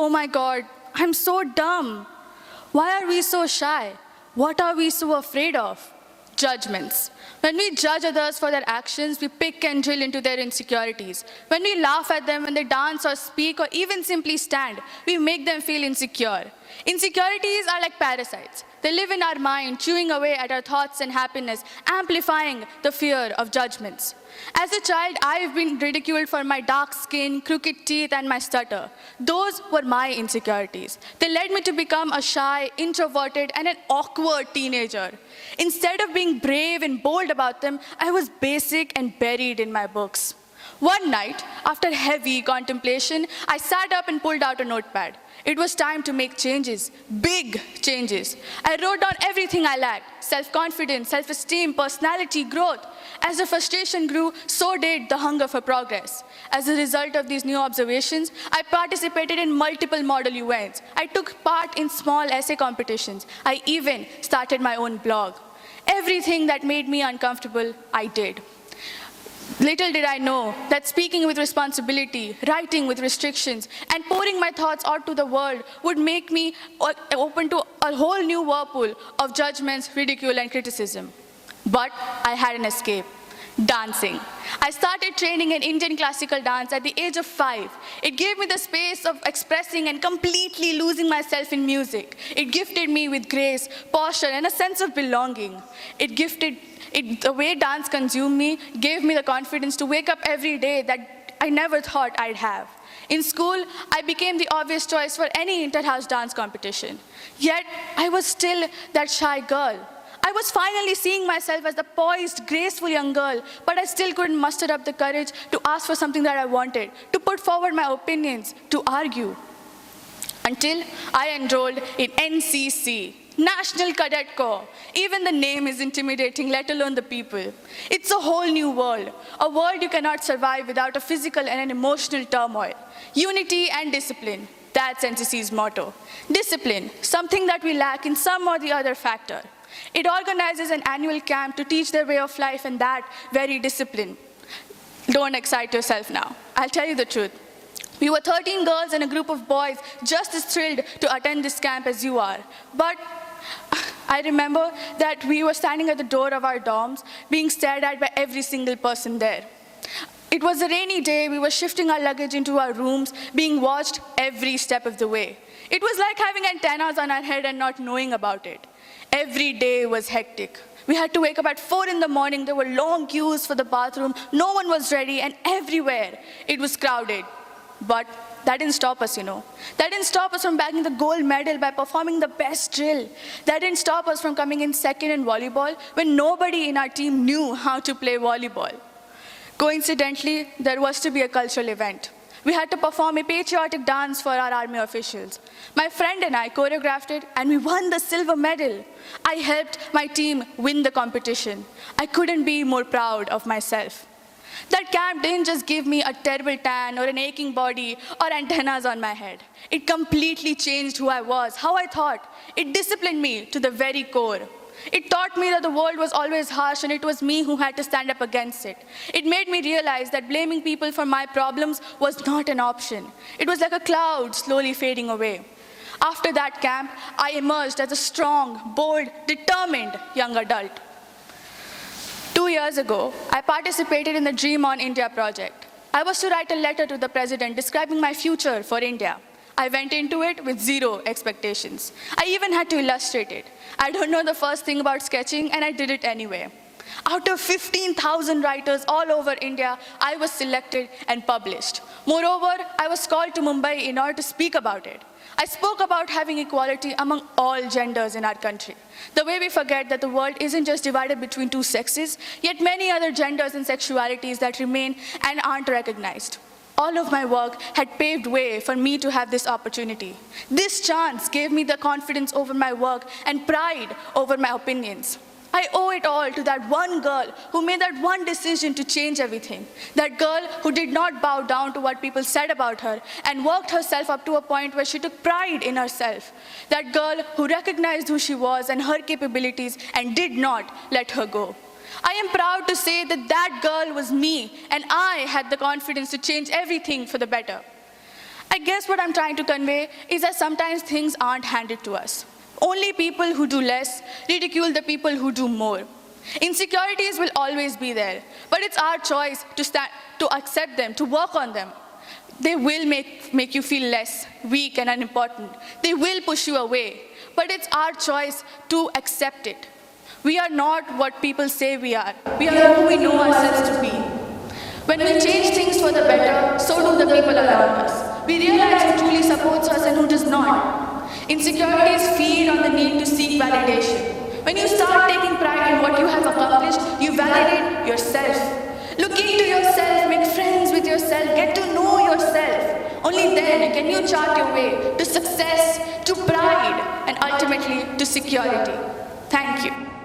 Oh my God, I'm so dumb. Why are we so shy? What are we so afraid of? Judgments. When we judge others for their actions, we pick and drill into their insecurities. When we laugh at them when they dance or speak or even simply stand, we make them feel insecure. Insecurities are like parasites. They live in our mind, chewing away at our thoughts and happiness, amplifying the fear of judgments. As a child, I've been ridiculed for my dark skin, crooked teeth, and my stutter. Those were my insecurities. They led me to become a shy, introverted, and an awkward teenager. Instead of being brave and bold about them, I was basic and buried in my books. One night, after heavy contemplation, I sat up and pulled out a notepad. It was time to make changes, big changes. I wrote down everything I lacked: self-confidence, self-esteem, personality, growth. As the frustration grew, so did the hunger for progress. As a result of these new observations, I participated in multiple model events. I took part in small essay competitions. I even started my own blog. Everything that made me uncomfortable, I did. Little did I know that speaking with responsibility, writing with restrictions, and pouring my thoughts out to the world would make me open to a whole new whirlpool of judgments, ridicule, and criticism. But I had an escape: dancing. I started training in Indian classical dance at the age of 5. It gave me the space of expressing and completely losing myself in music. It gifted me with grace, posture, and a sense of belonging. The way dance consumed me gave me the confidence to wake up every day that I never thought I'd have. In school, I became the obvious choice for any inter-house dance competition. Yet, I was still that shy girl. I was finally seeing myself as the poised, graceful young girl, but I still couldn't muster up the courage to ask for something that I wanted, to put forward my opinions, to argue. Until I enrolled in NCC, National Cadet Corps. Even the name is intimidating, let alone the people. It's a whole new world, a world you cannot survive without a physical and an emotional turmoil. Unity and discipline, that's NCC's motto. Discipline, something that we lack in some or the other factor. It organizes an annual camp to teach their way of life, and that very discipline. Don't excite yourself now. I'll tell you the truth. We were 13 girls and a group of boys just as thrilled to attend this camp as you are. But I remember that we were standing at the door of our dorms, being stared at by every single person there. It was a rainy day. We were shifting our luggage into our rooms, being watched every step of the way. It was like having antennas on our head and not knowing about it. Every day was hectic. We had to wake up at 4 in the morning. There were long queues for the bathroom. No one was ready, and everywhere it was crowded. But that didn't stop us, That didn't stop us from bagging the gold medal by performing the best drill. That didn't stop us from coming in second in volleyball when nobody in our team knew how to play volleyball. Coincidentally, there was to be a cultural event. We had to perform a patriotic dance for our army officials. My friend and I choreographed it, and we won the silver medal. I helped my team win the competition. I couldn't be more proud of myself. That camp didn't just give me a terrible tan or an aching body or antennas on my head. It completely changed who I was, how I thought. It disciplined me to the very core. It taught me that the world was always harsh and it was me who had to stand up against it. It made me realize that blaming people for my problems was not an option. It was like a cloud slowly fading away. After that camp, I emerged as a strong, bold, determined young adult. 2 years ago, I participated in the Dream on India project. I was to write a letter to the president describing my future for India. I went into it with zero expectations. I even had to illustrate it. I don't know the first thing about sketching, and I did it anyway. Out of 15,000 writers all over India, I was selected and published. Moreover, I was called to Mumbai in order to speak about it. I spoke about having equality among all genders in our country. The way we forget that the world isn't just divided between two sexes, yet many other genders and sexualities that remain and aren't recognized. All of my work had paved way for me to have this opportunity. This chance gave me the confidence over my work and pride over my opinions. I owe it all to that one girl who made that one decision to change everything. That girl who did not bow down to what people said about her and worked herself up to a point where she took pride in herself. That girl who recognized who she was and her capabilities and did not let her go. I am proud to say that that girl was me, and I had the confidence to change everything for the better. I guess what I'm trying to convey is that sometimes things aren't handed to us. Only people who do less ridicule the people who do more. Insecurities will always be there, but it's our choice to accept them, to work on them. They will make you feel less, weak and unimportant. They will push you away, but it's our choice to accept it. We are not what people say we are. We are who we know ourselves to be. When we change things for the better, so do the people around us. We realize who truly supports us and who does not. Insecurities feed on the need to seek validation. When you start taking pride in what you have accomplished, you validate yourself. Look into yourself, make friends with yourself, get to know yourself. Only then can you chart your way to success, to pride, and ultimately to security. Thank you.